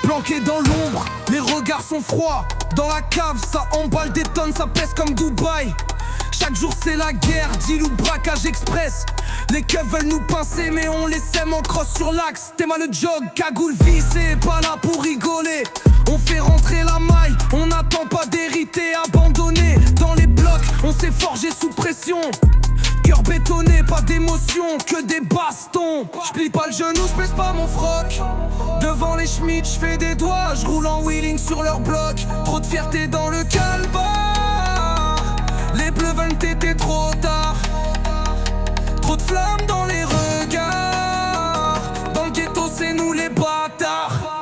Planqué dans l'ombre, les regards sont froids. Dans la cave, ça emballe des tonnes, ça pèse comme Dubaï. Chaque jour c'est la guerre, deal ou braquage express. Les keufs veulent nous pincer mais on les sème en crosse sur l'axe. T'es mal le jog, cagoule vissée, pas là pour rigoler. On fait rentrer la maille, on n'attend pas d'hériter. Abandonné dans les blocs, on s'est forgé sous pression. Cœur bétonné, pas d'émotion, que des bastons. J'plie pas le genou, j'baisse pas mon froc. Devant les schmitts, j'fais des doigts, j'roule en wheeling sur leur bloc. Trop de fierté dans le calbar. Les bleus veulent t'éter trop tard. Trop de flammes dans les regards. Dans le ghetto, c'est nous les bâtards.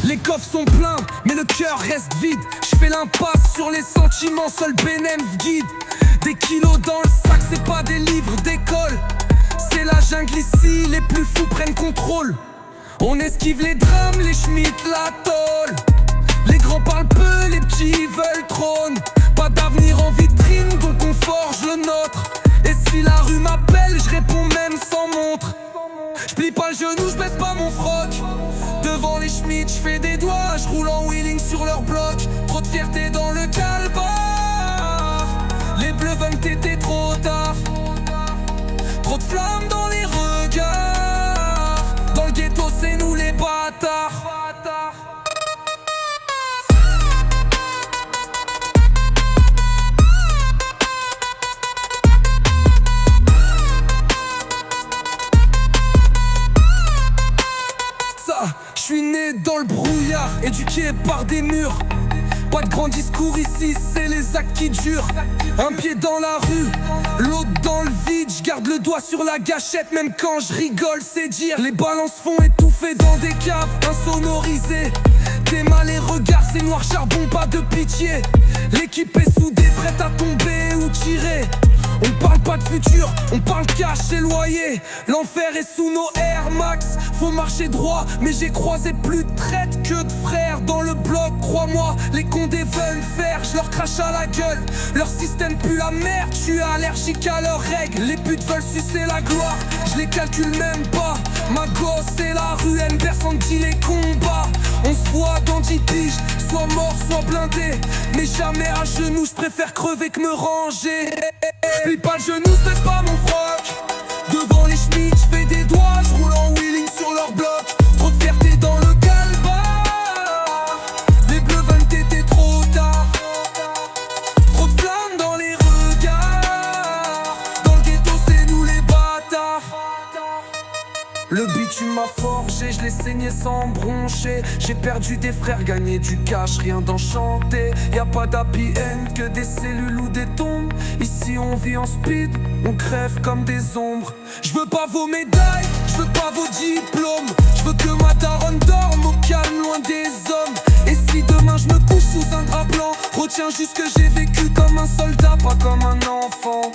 Les coffres sont pleins, mais le cœur reste vide. J'fais l'impasse sur les sentiments, seul Benem guide. Des kilos dans le sac, c'est pas des livres d'école. C'est la jungle ici, les plus fous prennent contrôle. On esquive les drames, les schmitts, la tôle. Les grands parlent peu, les petits veulent trône. Pas d'avenir en vitrine, donc on forge le nôtre. Et si la rue m'appelle, je réponds même sans montre. J'plie pas le genou, j'baisse pas mon froc. Devant les schmitts, j'fais des doigts, j'roule en wheeling sur leur bloc. Trop de fierté dans le calbar. Les bleus veulent t'éter trop tard. Trop de flammes dans les regards. Dans le ghetto, c'est nous les bâtards. J'suis né dans le brouillard, éduqué par des murs. Pas de grands discours ici, c'est les actes qui durent. Un pied dans la rue, l'autre dans le vide. J'garde le doigt sur la gâchette, même quand je rigole, c'est dire. Les balances font étouffer dans des caves insonorisées. T'es mal les regards, c'est noir charbon, pas de pitié. L'équipe est soudée, prête à tomber ou tirer. On parle pas de futur, on parle cash et loyer. L'enfer est sous nos Air Max. Faut marcher droit, mais j'ai croisé plus de traîtres que de frères dans le bloc. Crois-moi, les condés veulent me faire, je leur crache à la gueule. Leur système pue la merde, je suis allergique à leurs règles. Les putes veulent sucer la gloire, je les calcule même pas. Ma gosse c'est la rue, elle personne dit les combats. On se voit dans 10 piges, soit mort, soit blindé. Mais jamais à genoux, je préfère crever que me ranger. J'plie pas le genou, j'baisse pas mon froc. Devant les schmitts, j'fais des doigts, j'roule en wheeling sur leur bloc. Trop de fierté dans le calbar. Les bleus veulent t'éter trop tard. Trop de flammes dans les regards. Dans le ghetto, c'est nous les bâtards. Le bitume m'a forgé, je l'ai saigné sans broncher. J'ai perdu des frères, gagné du cash, rien d'enchanté. Y'a pas d'happy end, que des cellules ou des tombes. Ici on vit en speed, on crève comme des ombres. J'veux pas vos médailles, j'veux pas vos diplômes. J'veux que ma daronne dorme au calme, loin des hommes. Et si demain je me couche sous un drap blanc, retiens juste que j'ai vécu comme un soldat, pas comme un enfant.